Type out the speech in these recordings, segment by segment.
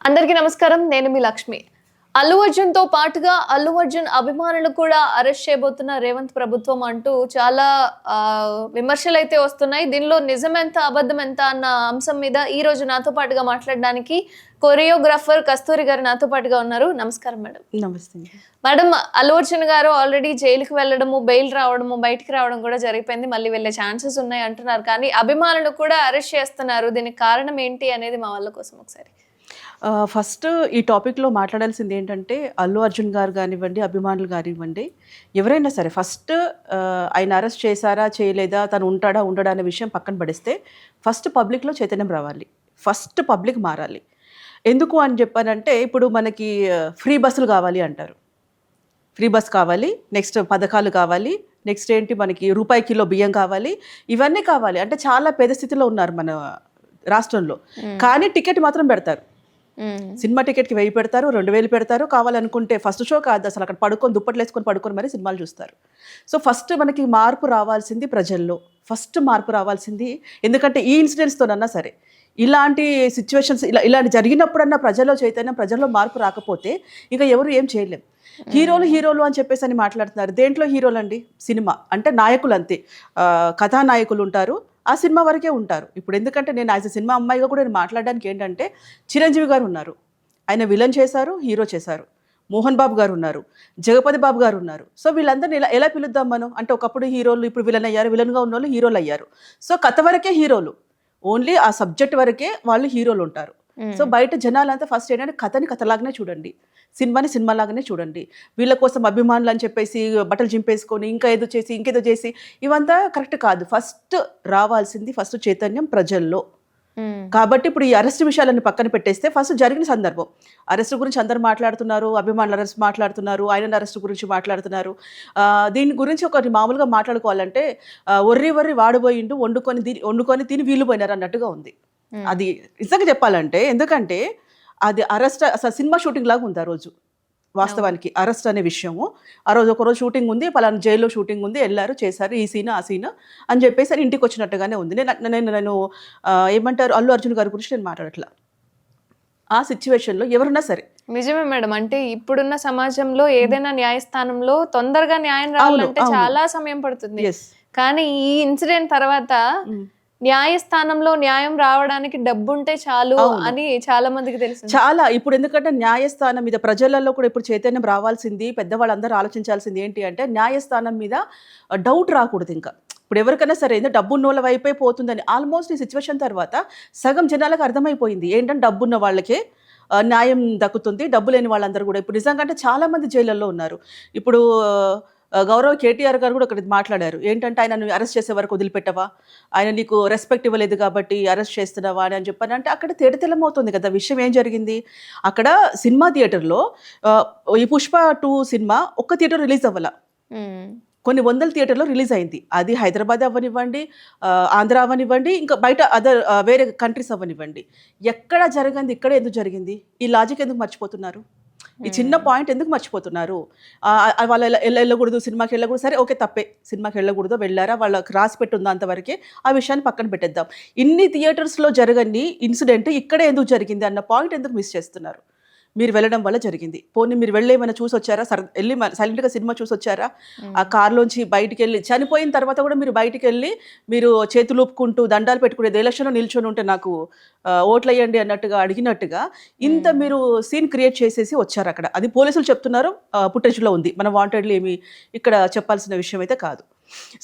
అందరికీ నమస్కారం. నేను మీ లక్ష్మి. అల్లు అర్జున్‌తో పాటుగా అల్లు అర్జున్ అభిమానులు కూడా అరెస్ట్ చేయబోతున్న రేవంత్ ప్రభుత్వం అంటూ చాలా విమర్శలైతే వస్తున్నాయి. దీనిలో నిజమెంత, అబద్ధమెంత అన్న అంశం మీద ఈ రోజు నాతో పాటుగా మాట్లాడడానికి కొరియోగ్రాఫర్ కస్తూరి గారు నాతో పాటుగా ఉన్నారు. నమస్కారం మేడం. నమస్తే మేడం, అల్లు అర్జున్ గారు ఆల్రెడీ జైలుకి వెళ్ళడము, బెయిల్ రావడము, బయటికి రావడం కూడా జరిగిపోయింది. మళ్ళీ వెళ్ళే ఛాన్సెస్ ఉన్నాయి అంటున్నారు. కానీ అభిమానులు కూడా అరెస్ట్ చేస్తున్నారు. దీనికి కారణం ఏంటి అనేది మా వాళ్ళ కోసం ఒకసారి. ఫస్ట్ ఈ టాపిక్లో మాట్లాడాల్సింది ఏంటంటే అల్లు అర్జున్ గారు కానివ్వండి, అభిమానులు కానివ్వండి, ఎవరైనా సరే ఫస్ట్ ఆయన అరెస్ట్ చేశారా చేయలేదా, తను ఉంటాడా ఉండడా అనే విషయం పక్కన పడేస్తే ఫస్ట్ పబ్లిక్లో చైతన్యం రావాలి, ఫస్ట్ పబ్లిక్ మారాలి. ఎందుకు అని చెప్పానంటే ఇప్పుడు మనకి ఫ్రీ బస్సులు కావాలి అంటారు, ఫ్రీ బస్ కావాలి, నెక్స్ట్ పథకాలు కావాలి, నెక్స్ట్ ఏంటి మనకి రూపాయి కిలో బియ్యం కావాలి, ఇవన్నీ కావాలి. అంటే చాలా పేద స్థితిలో ఉన్నారు మన రాష్ట్రంలో. కానీ టికెట్ మాత్రం పెడతారు. సినిమా టికెట్కి 1000 పెడతారు, 2000 పెడతారు. కావాలనుకుంటే ఫస్ట్ షో కాదు, అసలు అక్కడ పడుకొని దుప్పట్లు వేసుకొని పడుకొని మరి సినిమాలు చూస్తారు. సో ఫస్ట్ మనకి మార్పు రావాల్సింది ప్రజల్లో, ఫస్ట్ మార్పు రావాల్సింది. ఎందుకంటే ఈ ఇన్సిడెంట్స్తోనన్నా సరే ఇలాంటి సిచ్యువేషన్స్ ఇలాంటి జరిగినప్పుడన్నా ప్రజల్లో చైతన్యం, ప్రజల్లో మార్పు రాకపోతే ఇంకా ఎవరు ఏం చేయలేం. హీరోలు అని చెప్పేసి అని మాట్లాడుతున్నారు. దేంట్లో హీరోలు అండి? సినిమా అంటే నాయకులు అంతే, కథానాయకులు ఉంటారు, ఆ సినిమా వరకే ఉంటారు. ఇప్పుడు ఎందుకంటే నేను యాజ్ ఎ సినిమా అమ్మాయిగా కూడా నేను మాట్లాడడానికి ఏంటంటే చిరంజీవి గారు ఉన్నారు, ఆయన విలన్ చేశారు, హీరో చేశారు. మోహన్ బాబు గారు ఉన్నారు, జగపతి బాబు గారు ఉన్నారు. సో వీళ్ళందరినీ ఎలా పిలుద్దాం మనం? అంటే ఒకప్పుడు హీరోలు, ఇప్పుడు విలన్ అయ్యారు, విలన్గా ఉన్న వాళ్ళు హీరోలు అయ్యారు. సో కథ వరకే హీరోలు, ఓన్లీ ఆ సబ్జెక్ట్ వరకే వాళ్ళు హీరోలు ఉంటారు. సో బయట జనాలంతా ఫస్ట్ ఏంటంటే కథని కథలాగానే చూడండి, సినిమాని సినిమాలాగానే చూడండి. వీళ్ళ కోసం అభిమానులు అని చెప్పేసి బట్టలు చింపేసుకొని ఇంకా ఏదో చేసి ఇంకేదో చేసి ఇవంతా కరెక్ట్ కాదు. ఫస్ట్ రావాల్సింది ఫస్ట్ చైతన్యం ప్రజల్లో. కాబట్టి ఇప్పుడు ఈ అరెస్ట్ విషయాలన్నీ పక్కన పెట్టేస్తే ఫస్ట్ జరిగిన సందర్భం, అరెస్ట్ గురించి అందరు మాట్లాడుతున్నారు, అభిమానులు అరెస్ట్ మాట్లాడుతున్నారు, ఆయన అరెస్ట్ గురించి మాట్లాడుతున్నారు. దీని గురించి ఒకటి మామూలుగా మాట్లాడుకోవాలంటే ఒర్రి వాడిపోయిండు, వండుకొని తిని వీళ్ళు పోయినారు అన్నట్టుగా ఉంది. అది నిజంగా చెప్పాలంటే, ఎందుకంటే అది అరెస్ట్ అసలు సినిమా షూటింగ్ లాగా ఉంది ఆ రోజు. వాస్తవానికి అరెస్ట్ అనే విషయము ఆ రోజు ఒకరోజు షూటింగ్ ఉంది, పలానా జైల్లో షూటింగ్ ఉంది, వెళ్ళారు చేశారు ఈ సీన్ ఆ సీన్ అని చెప్పేసి అని ఇంటికి వచ్చినట్టుగానే ఉంది. నేను ఏమంటారు అల్లు అర్జున్ గారి గురించి నేను మాట్లాడట్లా. ఆ సిచ్యువేషన్లో ఎవరున్నా సరే నిజమే మేడం. అంటే ఇప్పుడున్న సమాజంలో ఏదైనా న్యాయస్థానంలో తొందరగా న్యాయం రావాలంటే చాలా సమయం పడుతుంది. కానీ ఈ ఇన్సిడెంట్ తర్వాత న్యాయస్థానంలో న్యాయం రావడానికి డబ్బుంటే చాలు అని చాలా మందికి తెలుసు. చాలా ఇప్పుడు ఎందుకంటే న్యాయస్థానం మీద ప్రజలలో కూడా ఇప్పుడు చైతన్యం రావాల్సింది, పెద్దవాళ్ళందరూ ఆలోచించాల్సింది ఏంటి అంటే న్యాయస్థానం మీద డౌట్ రాకూడదు. ఇంకా ఇప్పుడు ఎవరికైనా సరే డబ్బున్నోళ్ళ వైపే పోతుందని ఆల్మోస్ట్ ఈ సిచ్యువేషన్ తర్వాత సగం జనాలకు అర్థమైపోయింది ఏంటంటే డబ్బున్న వాళ్ళకే న్యాయం దక్కుతుంది, డబ్బు లేని వాళ్ళందరూ కూడా ఇప్పుడు నిజంగా అంటే చాలా మంది జైళ్ళల్లో ఉన్నారు. ఇప్పుడు గౌరవ కేటీఆర్ గారు కూడా ఒకటి మాట్లాడారు ఏంటంటే ఆయన అరెస్ట్ చేసే వరకు వదిలిపెట్టవా, ఆయన నీకు రెస్పెక్ట్ ఇవ్వలేదు కాబట్టి అరెస్ట్ చేస్తున్నావా అని చెప్పాను. అంటే అక్కడ తేటతెల్లమవుతుంది కదా విషయం. ఏం జరిగింది అక్కడ? సినిమా థియేటర్లో ఈ పుష్ప 2 సినిమా ఒక్క థియేటర్ రిలీజ్ అవ్వాల, కొన్ని వందల థియేటర్లో రిలీజ్ అయింది. అది హైదరాబాద్ అవ్వనివ్వండి, ఆంధ్ర అవ్వనివ్వండి, ఇంకా బయట అదర్ వేరే కంట్రీస్ అవ్వనివ్వండి, ఎక్కడ జరగంది ఇక్కడే ఎందుకు జరిగింది? ఈ లాజిక్ ఎందుకు మర్చిపోతున్నారు? ఈ చిన్న పాయింట్ ఎందుకు మర్చిపోతున్నారు? వాళ్ళు వెళ్ళకూడదు, సినిమాకి వెళ్ళకూడదు, సరే ఓకే తప్పే, సినిమాకి వెళ్ళకూడదు, వెళ్ళారా, వాళ్ళకి రాసి పెట్టుందా అంతవరకే, ఆ విషయాన్ని పక్కన పెట్టేద్దాం. ఇన్ని థియేటర్స్లో జరగని ఇన్సిడెంట్ ఇక్కడే ఎందుకు జరిగింది అన్న పాయింట్ ఎందుకు మిస్ చేస్తున్నారు? మీరు వెళ్ళడం వల్ల జరిగింది. పోనీ మీరు వెళ్ళేమైనా చూసి వచ్చారా? వెళ్ళి సైలెంట్గా సినిమా చూసి వచ్చారా? ఆ కార్లోంచి బయటికి వెళ్ళి చనిపోయిన తర్వాత కూడా మీరు బయటికి వెళ్ళి మీరు చేతులు ఊపుకుంటూ దండాలు పెట్టుకునేది, ఎలక్షన్లో నిల్చొని ఉంటే నాకు ఓట్లు వేయండి అన్నట్టుగా అడిగినట్టుగా ఇంత మీరు సీన్ క్రియేట్ చేసేసి వచ్చారు అక్కడ. అది పోలీసులు చెప్తున్నారు, ఫుటేజ్లో ఉంది, మనం వాంటెడ్లీ ఏమి ఇక్కడ చెప్పాల్సిన విషయం అయితే కాదు.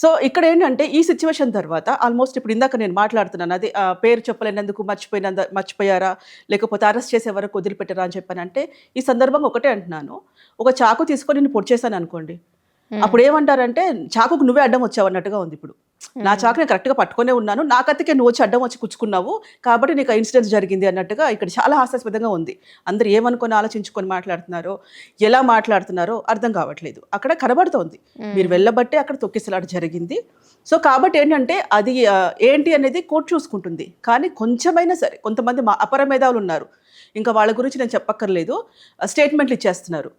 సో ఇక్కడ ఏంటంటే ఈ సిచ్యువేషన్ తర్వాత ఆల్మోస్ట్ ఇప్పుడు ఇందాక నేను మాట్లాడుతున్నాను, అది పేరు చెప్పలేనందుకు మర్చిపోయారా, లేకపోతే అరెస్ట్ చేసే వరకు వదిలిపెట్టారా అని చెప్పానంటే ఈ సందర్భంగా ఒకటే అంటున్నాను, ఒక చాకు తీసుకొని నేను పొడి చేశాను అనుకోండి, అప్పుడు ఏమంటారంటే చాకుకు నువ్వే అడ్డం వచ్చావు అన్నట్టుగా ఉంది. ఇప్పుడు నా చాకు నేను కరెక్ట్గా పట్టుకునే ఉన్నాను, నా కత్తికే నువ్వు వచ్చి అడ్డం వచ్చి కుచ్చుకున్నావు కాబట్టి నీకు ఇన్సిడెంట్స్ జరిగింది అన్నట్టుగా ఇక్కడ చాలా హాస్యాస్పదంగా ఉంది. అందరు ఏమనుకొని ఆలోచించుకొని మాట్లాడుతున్నారో, ఎలా మాట్లాడుతున్నారో అర్థం కావట్లేదు. అక్కడ కనబడుతోంది మీరు వెళ్ళబట్టే అక్కడ తొక్కిసలాట జరిగింది. సో కాబట్టి ఏంటంటే అది ఏంటి అనేది కోర్టు చూసుకుంటుంది. కానీ కొంచెమైనా సరే కొంతమంది అపర మేధావులు ఉన్నారు, ఇంకా వాళ్ళ గురించి నేను చెప్పక్కర్లేదు, స్టేట్మెంట్లు ఇచ్చేస్తున్నారు.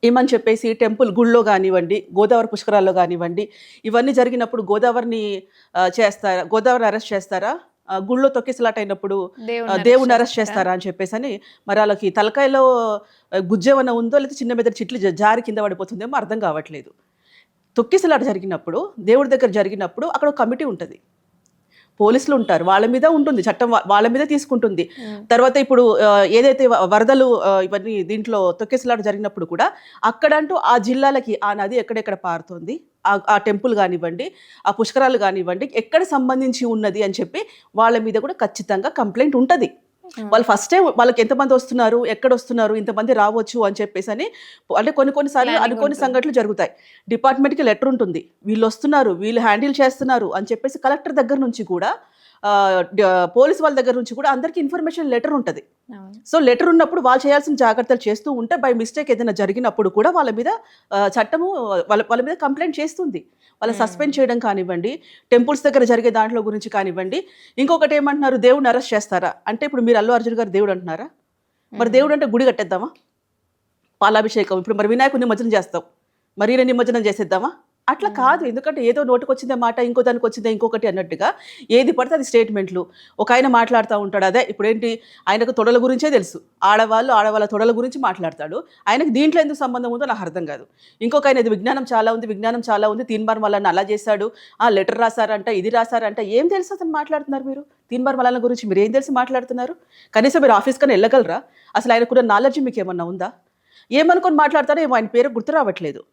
ఏమని చెప్పేసి టెంపుల్ గుళ్ళో కానివ్వండి, గోదావరి పుష్కరాల్లో కానివ్వండి, ఇవన్నీ జరిగినప్పుడు గోదావరిని అరెస్ట్ చేస్తారా? గుళ్ళో తొక్కిసలాట అయినప్పుడు దేవుణ్ణి దేవుని అరెస్ట్ చేస్తారా అని చెప్పేసి అని మరి వాళ్ళకి తలకాయలో గుజ్జేమన్నా ఉందో లేకపోతే చిన్న మీద చిట్లు జారి కింద పడిపోతుందేమో అర్థం కావట్లేదు. తొక్కిసలాట జరిగినప్పుడు దేవుడి దగ్గర జరిగినప్పుడు అక్కడ ఒక కమిటీ ఉంటుంది, పోలీసులు ఉంటారు, వాళ్ళ మీద ఉంటుంది చట్టం, వాళ్ళ మీద తీసుకుంటుంది. తర్వాత ఇప్పుడు ఏదైతే వరదలు ఇవన్నీ దీంట్లో తొక్కేసలాట జరిగినప్పుడు కూడా అక్కడంటూ ఆ జిల్లాలకి ఆ నది ఎక్కడెక్కడ పారుతుంది, ఆ టెంపుల్ కానివ్వండి, ఆ పుష్కరాలు కానివ్వండి, ఎక్కడ సంబంధించి ఉన్నది అని చెప్పి వాళ్ళ మీద కూడా ఖచ్చితంగా కంప్లైంట్ ఉంటుంది. వాళ్ళు ఫస్ట్ టైం వాళ్ళకి ఎంతమంది వస్తున్నారు, ఎక్కడ వస్తున్నారు, ఇంతమంది రావచ్చు అని చెప్పేసి అని అంటే కొన్నిసార్లు అనుకోని సంఘటనలు జరుగుతాయి. డిపార్ట్మెంట్కి లెటర్ ఉంటుంది, వీళ్ళు వస్తున్నారు, వీళ్ళు హ్యాండిల్ చేస్తున్నారు అని చెప్పేసి కలెక్టర్ దగ్గర నుంచి కూడా పోలీస్ వాళ్ళ దగ్గర నుంచి కూడా అందరికీ ఇన్ఫర్మేషన్ లెటర్ ఉంటుంది. సో లెటర్ ఉన్నప్పుడు వాళ్ళు చేయాల్సిన జాగ్రత్తలు చేస్తూ ఉంటే బై మిస్టేక్ ఏదైనా జరిగినప్పుడు కూడా వాళ్ళ మీద చట్టము వాళ్ళ మీద కంప్లైంట్ చేస్తుంది. వాళ్ళని సస్పెండ్ చేయడం కానివ్వండి, టెంపుల్స్ దగ్గర జరిగే దాంట్లో గురించి కానివ్వండి. ఇంకొకటి ఏమంటున్నారు, దేవుడిని అరెస్ట్ చేస్తారా అంటే ఇప్పుడు మీరు అల్లు అర్జున్ గారు దేవుడు అంటున్నారా? మరి దేవుడు అంటే గుడి కట్టేద్దామా, పాలాభిషేకం, ఇప్పుడు మరి వినాయకుడిని నిమజ్జనం చేస్తాం, మరి ఈయన నిమజ్జనం చేసేద్దామా? అట్లా కాదు. ఎందుకంటే ఏదో నోటికి వచ్చిందే మాట, ఇంకో దానికి వచ్చిందే ఇంకొకటి అన్నట్టుగా ఏది పడితే అది స్టేట్మెంట్లు. ఒక ఆయన మాట్లాడుతూ ఉంటాడు, అదే ఇప్పుడేంటి ఆయనకు తొడల గురించే తెలుసు, ఆడవాళ్ళ తొడల గురించి మాట్లాడతాడు, ఆయనకు దీంట్లో ఎందుకు సంబంధం ఉందో నాకు అర్థం కాదు. ఇంకొక ఆయన ఇది విజ్ఞానం చాలా ఉంది, తీన్మార్ మల్లన్న అలా చేశాడు, ఆ లెటర్ రాశారంట, ఇది రాశారంట, ఏం తెలుసు అతను మాట్లాడుతున్నారు మీరు? తీన్మార్ మల్లన్న గురించి మీరు ఏం తెలిసి మాట్లాడుతున్నారు? కనీసం మీరు ఆఫీస్ కన్నా వెళ్ళగలరా? అసలు ఆయనకున్న నాలెడ్జ్ మీకు ఏమన్నా ఉందా? ఏమనుకొని మాట్లాడతారో ఏమో, ఆయన పేరు గుర్తు రావట్లేదు.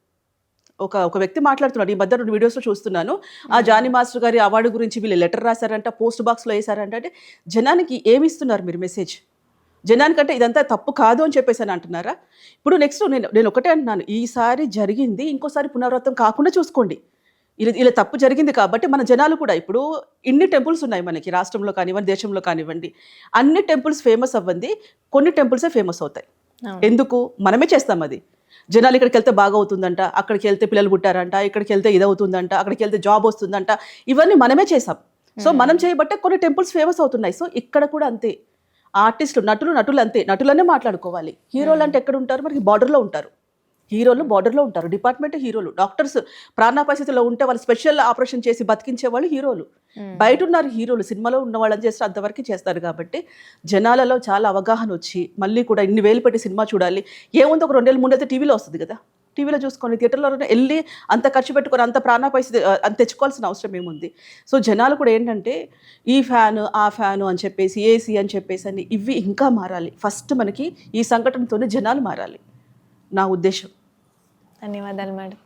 ఒక వ్యక్తి మాట్లాడుతున్నాడు, ఈ మధ్య 2 వీడియోస్లో చూస్తున్నాను, ఆ జానీ మాస్టర్ గారి అవార్డు గురించి వీళ్ళు లెటర్ రాశారంట, పోస్ట్ బాక్స్లో వేశారంట. అంటే జనానికి ఏమి ఇస్తున్నారు మీరు మెసేజ్? జనానికంటే ఇదంతా తప్పు కాదు అని చెప్పేసి అని అంటున్నారా? ఇప్పుడు నెక్స్ట్ నేను ఒకటే అంటున్నాను, ఈసారి జరిగింది ఇంకోసారి పునరావృతం కాకుండా చూసుకోండి. ఇలా తప్పు జరిగింది కాబట్టి మన జనాలు కూడా ఇప్పుడు ఇన్ని టెంపుల్స్ ఉన్నాయి మనకి రాష్ట్రంలో కానివ్వండి, దేశంలో కానివ్వండి, అన్ని టెంపుల్స్ ఫేమస్ అవ్వండి, కొన్ని టెంపుల్సే ఫేమస్ అవుతాయి. ఎందుకు? మనమే చేస్తాం అది. జనాలు ఇక్కడికి వెళ్తే బాగా అవుతుందంట, అక్కడికి వెళ్తే పిల్లలు పుట్టారంట, ఇక్కడికి వెళ్తే ఇది అవుతుందంట, అక్కడికి వెళ్తే జాబ్ వస్తుందంట, ఇవన్నీ మనమే చేసాం. సో మనం చేయబట్టే కొన్ని టెంపుల్స్ ఫేమస్ అవుతున్నాయి. సో ఇక్కడ కూడా అంతే, ఆర్టిస్టులు నటులు అంతే, నటులనే మాట్లాడుకోవాలి. హీరోలు అంటే ఎక్కడ ఉంటారు? మనకి బార్డర్లో ఉంటారు, హీరోలు బార్డర్లో ఉంటారు, డిపార్ట్మెంట్ హీరోలు, డాక్టర్స్ ప్రాణాపాయస్థితిలో ఉంటే వాళ్ళు స్పెషల్ ఆపరేషన్ చేసి బతికించే వాళ్ళు హీరోలు. బయట ఉన్నారు హీరోలు, సినిమాలో ఉన్న వాళ్ళని చేస్తే అంతవరకు చేస్తారు. కాబట్టి జనాలలో చాలా అవగాహన వచ్చి మళ్ళీ కూడా ఇన్ని వేలు పెట్టి సినిమా చూడాలి, ఏముంది ఒక 2 ఏళ్ళ ముందైతే టీవీలో వస్తుంది కదా, టీవీలో చూసుకొని థియేటర్లో వెళ్ళి అంత ఖర్చు పెట్టుకొని అంత ప్రాణాపాయస్థితి అంత తెచ్చుకోవాల్సిన అవసరం ఏముంది? సో జనాలు కూడా ఏంటంటే ఈ ఫ్యాను ఆ ఫ్యాను అని చెప్పేసి, ఏసీ అని చెప్పేసి అని ఇవి ఇంకా మారాలి. ఫస్ట్ మనకి ఈ సంఘటనతోనే జనాలు మారాలి, నా ఉద్దేశం. ధన్యవాదాలు మేడం.